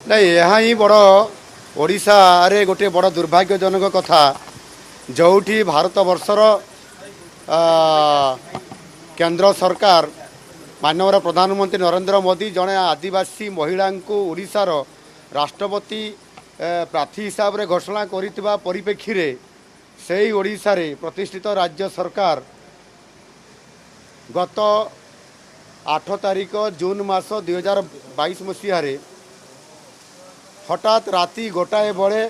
नहीं यहाँ ही बड़ ओडिशा रे गोटे बड़ दुर्भाग्यजनक कथा जोठी भारत वर्षर केंद्र सरकार माननीय प्रधानमंत्री नरेंद्र मोदी जड़े आदिवासी महिला को ओडिशार राष्ट्रपति प्रार्थी हिसाब से घोषणा करिथिबा परिप्रेक्षी रे सेही ओडिशा रे प्रतिष्ठित राज्य सरकार गत 8 तारिख जून मास 2022 मसीह हठात राति गोटाए बड़े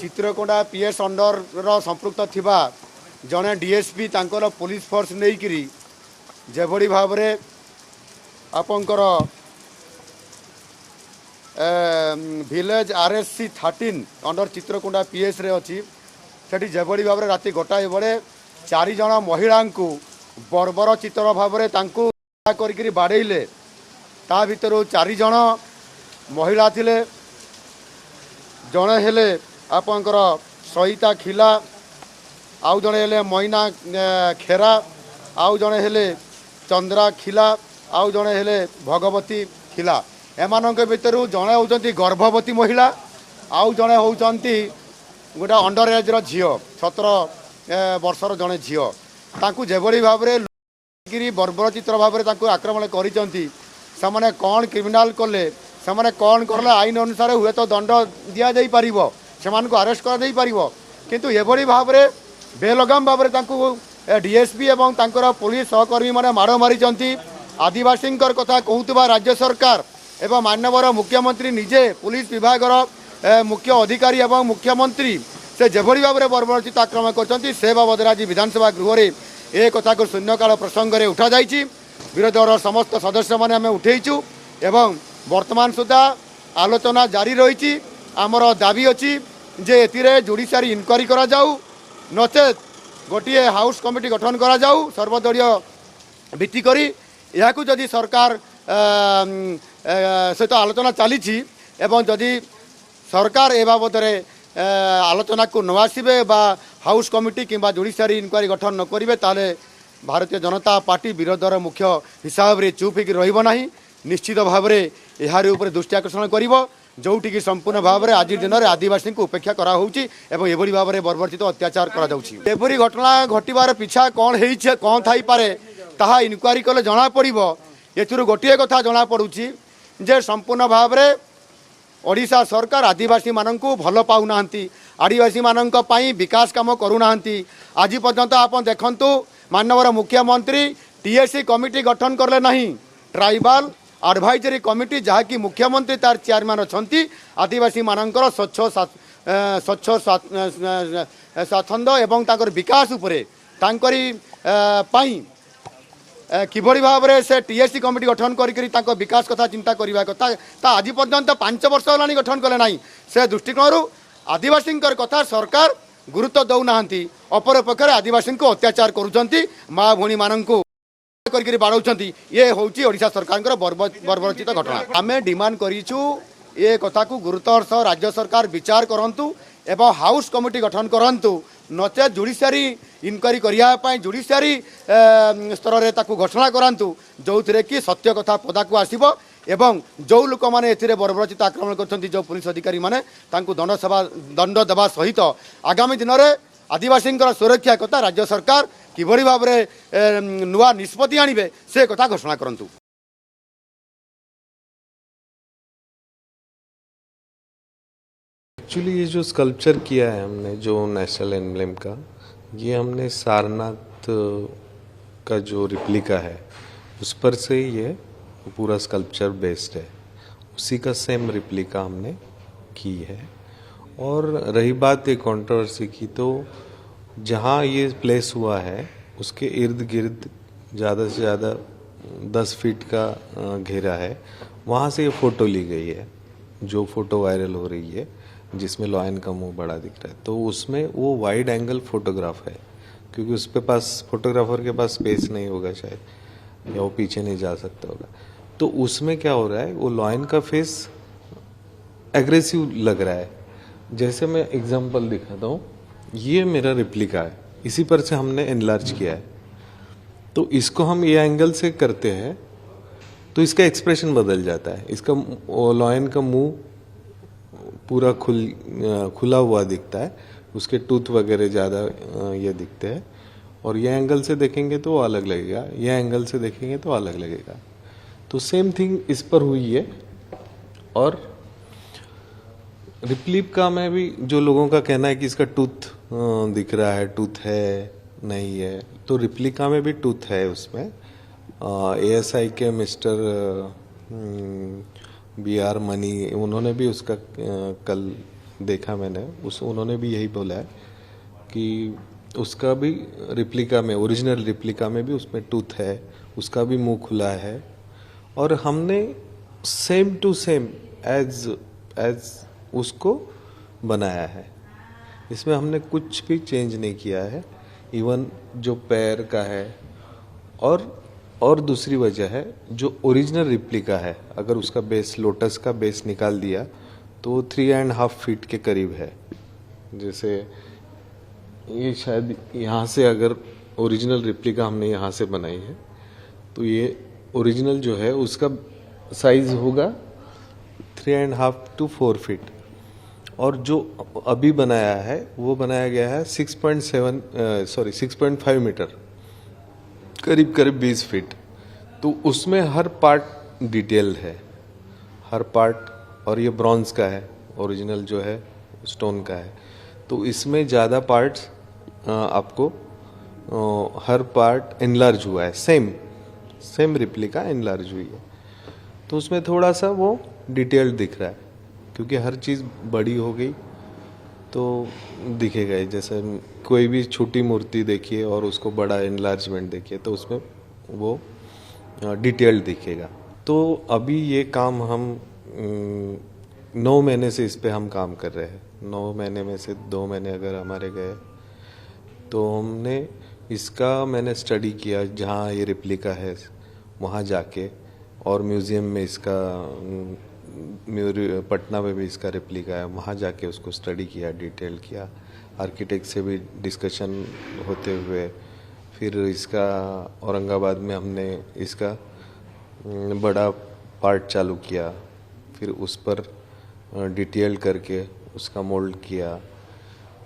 चित्रकोंडा पीएस अंडर संपृक्त थिबा जड़े डीएसपी तांकर पुलिस फोर्स नहींकरी जेभली भाव में आपंकर village RSC 13 under Chitrakonda PS रे अच्छी सेठी जेभली भाव में राति गोटाए बड़े 4 जन महिला को बर्बर चित्र भाव में करी बाड़ेले ता भितर 4 जन महिला थिले जड़े हेले आपंकर सहिता खिला आउ जड़े हेले मैना खेरा आउ जड़े हेले चंद्रा खिला आउ जड़े हेले भगवती खिला एमानक भितर जड़े होउचंती गर्भवती महिला आउ जड़े होउचंती गोटे अंडर एज झील 17 वर्षर जड़े झील तांकु जेभली भाव में बर्बर चित्र भाव में आक्रमण करिसंती से कौन क्रिमिनाल कले से कौन करले आईन अनुसार हुए तो दंड दि जाई परिबो सेमानकु अरेस्ट कर देई परिबो किंतु एभली भाव में बेलगाम भाव में डीएसपी एवं तांकर पुलिस सहकर्मी माने माड़ मारिचंती आदिवासी कथा कहूतबा राज्य सरकार एवं माननीय मुख्यमंत्री निजे पुलिस विभागर मुख्य अधिकारी एवं मुख्यमंत्री से जेभली भाव में बर्बरचित आक्रमण करचंती से बाबद आज विधानसभा गृह में ए कथा को शून्यकाल प्रसंग में उठा जाइए विरोधी दल समस्त सदस्य मैंने आम उठेचु एवं वर्तमान सुधा आलोचना जारी रही आमर दाबी अच्छी जे एतिरे जुडिशियरी इनक्वारी करा जाऊ नचेत गोटे हाउस कमिटी गठन करा जाऊ सर्वदलीय भित्तिक या जदि सरकार सहित आलोचना चली जदि सरकार ए बाबद आलोचना को न आसबे बा हाउस कमिटी किंबा जुडिशियरी इनक्वारी गठन न करेंगे ताले भारतीय जनता पार्टी विरोधी दल मुख्य हिसाब से चुप होकर रहिबो नाही निश्चित भाव में यार ऊपर दृष्टि आकर्षण करिवो जोटी की संपूर्ण भाव में आज दिन में आदिवासी को उपेक्षा करा होउची एवं एभली भाव में बर्बरचित अत्याचार करा जाउची एभली घटना घटिबार पिछा कौन है कौन थाई पारे ताहा इनक्वारी कले जना पड़िबो एथुरु गोटिए कथा जना पड़ुची जे संपूर्ण भाव में ओडिशा सरकार आदिवासी माननकु भल पाउनाहांती आदिवासी माननक पई विकास काम करूनाहांती आज पर्यंत आप देखंतु माननीय मुख्यमंत्री टीएससी कमिटी गठन करले नहीं ट्राइबल एडवाइजरी कमिटी जहाँकि मुख्यमंत्री तार चेयरमैन अच्छा आदिवासी मानकर स्वच्छ स्वाच्छंद एवं ताकर विकास उपरे तांकरी पाई किभली भाव में से टीएससी कमिटी गठन कर विकास कथा चिंता करने कथा ता आज पर्यंत 5 वर्ष होगा गठन कले ना से दृष्टिकोण आदिवासी कथा सरकार गुरुत्व दौना अपर पक्षे आदिवासी को अत्याचार करुँच माँ भौणी मानू करके बाड़ौंती ये हूँ ओडिशा सरकार बर्बरचित घटना आम डिमांड करूँ ये कथा को गुरुत्वर सह राज्य सरकार विचार करंतु एवं हाउस कमिटी गठन करंतु नचे जुडिशियरी इनक्वारी करने जुडिशियरी स्तर में ताकू घोषणा करांतु जो थे कि सत्य कथा पदा को आसब एवं जो लोक मैंने ए बर्बरचित आक्रमण कर जो पुलिस अधिकारी मैंने दंड देवा सहित आगामी दिन में आदिवासी सुरक्षा कथा राज्य सरकार किभली भाव में नुआ निष्पत्ति आनिबे से कथा घोषणा करंतु। एक्चुअली ये जो स्कल्पचर किया है हमने जो नेशनल एम्ब्लेम का ये हमने सारनाथ का जो रिप्लिका है उस पर से ये पूरा स्कल्पचर बेस्ड है उसी का सेम रिप्लिका हमने की है। और रही बात ये कंट्रोवर्सी की तो जहाँ ये प्लेस हुआ है उसके इर्द गिर्द ज़्यादा से ज़्यादा 10 फीट का घेरा है वहाँ से ये फ़ोटो ली गई है जो फ़ोटो वायरल हो रही है जिसमें लॉयन का मुंह बड़ा दिख रहा है तो उसमें वो वाइड एंगल फोटोग्राफ है क्योंकि उस पे पास फोटोग्राफर के पास स्पेस नहीं होगा शायद या वो पीछे नहीं जा सकता होगा तो उसमें क्या हो रहा है वो लॉयन का फेस एग्रेसिव लग रहा है। जैसे मैं एग्जांपल दिखाता हूँ ये मेरा रिप्लिका है इसी पर से हमने एनलार्ज किया है तो इसको हम ये एंगल से करते हैं तो इसका एक्सप्रेशन बदल जाता है। इसका लॉयन का मुंह पूरा खुला हुआ दिखता है, उसके टूथ वगैरह ज़्यादा ये दिखते हैं। और ये एंगल से देखेंगे तो अलग लगेगा, ये एंगल से देखेंगे तो अलग लगेगा। तो सेम थिंग इस पर हुई है। और रिप्लिका में भी जो लोगों का कहना है कि इसका टूथ दिख रहा है, टूथ है नहीं है, तो रिप्लिका में भी टूथ है उसमें। ASI के मिस्टर BR मनी, उन्होंने भी उसका कल देखा मैंने, उन्होंने भी यही बोला है कि उसका भी रिप्लिका में, ओरिजिनल रिप्लिका में भी उसमें टूथ है, उसका भी मुंह खुला है। और हमने सेम टू सेम एज उसको बनाया है। इसमें हमने कुछ भी चेंज नहीं किया है। इवन जो पैर का है, और दूसरी वजह है जो ओरिजिनल रिप्लिका है, अगर उसका बेस, लोटस का बेस निकाल दिया तो 3.5 फीट के करीब है। जैसे ये शायद यहाँ से, अगर ओरिजिनल रिप्लिका हमने यहाँ से बनाई है तो ये ओरिजिनल जो है उसका साइज होगा 3.5 to 4 फीट। और जो अभी बनाया है वो बनाया गया है 6.5 मीटर, करीब करीब 20 फीट। तो उसमें हर पार्ट डिटेल है, हर पार्ट। और ये ब्रॉन्ज का है, ओरिजिनल जो है स्टोन का है। तो इसमें ज़्यादा पार्ट्स आपको हर पार्ट एनलार्ज हुआ है, सेम रिप्लिका एनलार्ज हुई है। तो उसमें थोड़ा सा वो डिटेल्ड दिख रहा है, क्योंकि हर चीज़ बड़ी हो गई तो दिखेगा ही। जैसे कोई भी छोटी मूर्ति देखिए और उसको बड़ा एनलार्जमेंट देखिए तो उसमें वो डिटेल्ड दिखेगा। तो अभी ये काम हम 9 महीने से इस पे हम काम कर रहे हैं। 9 महीने में से 2 महीने अगर हमारे गए तो हमने मैंने स्टडी किया जहाँ ये रिप्लिका है वहाँ जाके, और म्यूज़ियम में इसका, पटना में भी इसका रिप्लिका है, वहाँ जाके उसको स्टडी किया, डिटेल किया। आर्किटेक्ट से भी डिस्कशन होते हुए फिर इसका औरंगाबाद में हमने इसका बड़ा पार्ट चालू किया, फिर उस पर डिटेल करके उसका मोल्ड किया।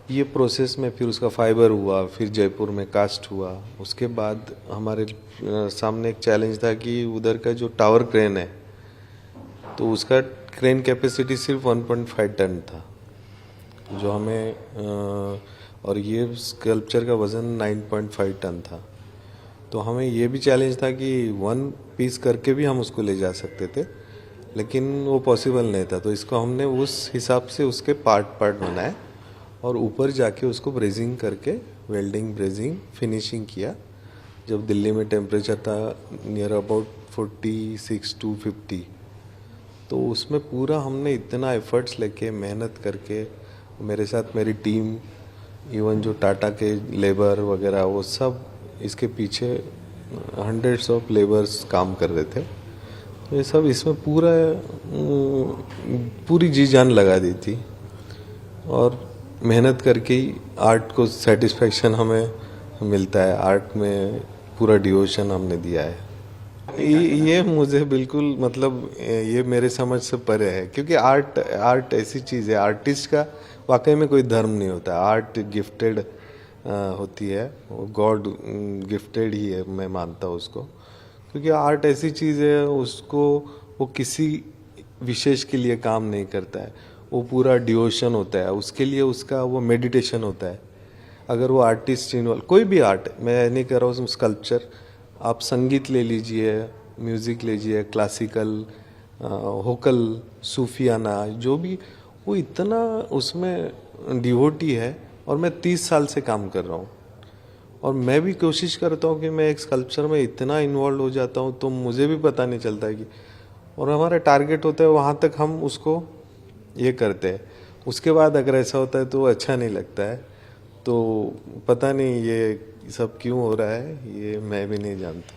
ये प्रोसेस में फिर उसका फाइबर हुआ, फिर जयपुर में कास्ट हुआ। उसके बाद हमारे सामने एक चैलेंज था कि उधर का जो टावर क्रेन है तो उसका क्रेन कैपेसिटी सिर्फ 1.5 टन था, जो हमें और ये स्कल्पचर का वज़न 9.5 टन था। तो हमें ये भी चैलेंज था कि 1 पीस करके भी हम उसको ले जा सकते थे, लेकिन वो पॉसिबल नहीं था। तो इसको हमने उस हिसाब से उसके पार्ट बनाए और ऊपर जाके उसको ब्रेजिंग करके, वेल्डिंग, ब्रेजिंग, फिनिशिंग किया। जब दिल्ली में टेम्परेचर था नियर अबाउट 46 to 50, तो उसमें पूरा हमने इतना एफर्ट्स लेके, मेहनत करके, मेरे साथ मेरी टीम, इवन जो टाटा के लेबर वगैरह, वो सब इसके पीछे हंड्रेड्स ऑफ लेबर्स काम कर रहे थे। तो ये सब इसमें पूरी जी जान लगा दी थी, और मेहनत करके ही आर्ट को सेटिस्फेक्शन हमें मिलता है। आर्ट में पूरा डिवोशन हमने दिया है। ये मुझे बिल्कुल, मतलब ये मेरे समझ से परे है, क्योंकि आर्ट ऐसी चीज़ है, आर्टिस्ट का वाकई में कोई धर्म नहीं होता। आर्ट गिफ्टेड होती है, गॉड गिफ्टेड ही है, मैं मानता हूँ उसको। क्योंकि आर्ट ऐसी चीज़ है, उसको वो किसी विशेष के लिए काम नहीं करता है, वो पूरा डिवोशन होता है उसके लिए, उसका वो मेडिटेशन होता है। अगर वो आर्टिस्ट इन्वॉल्व, कोई भी आर्ट, मैं नहीं कर रहा हूँ स्कल्पचर, आप संगीत ले लीजिए, म्यूज़िक लीजिए, क्लासिकल, होकल, सूफियाना, जो भी, वो इतना उसमें डिवोटी है। और मैं 30 साल से काम कर रहा हूँ, और मैं भी कोशिश करता हूँ कि मैं एक स्कल्पचर में इतना इन्वॉल्व हो जाता हूँ तो मुझे भी पता नहीं चलता है कि, और हमारा टारगेट होता है वहाँ तक हम उसको ये करते हैं। उसके बाद अगर ऐसा होता है तो अच्छा नहीं लगता है। तो पता नहीं ये सब क्यों हो रहा है, ये मैं भी नहीं जानता।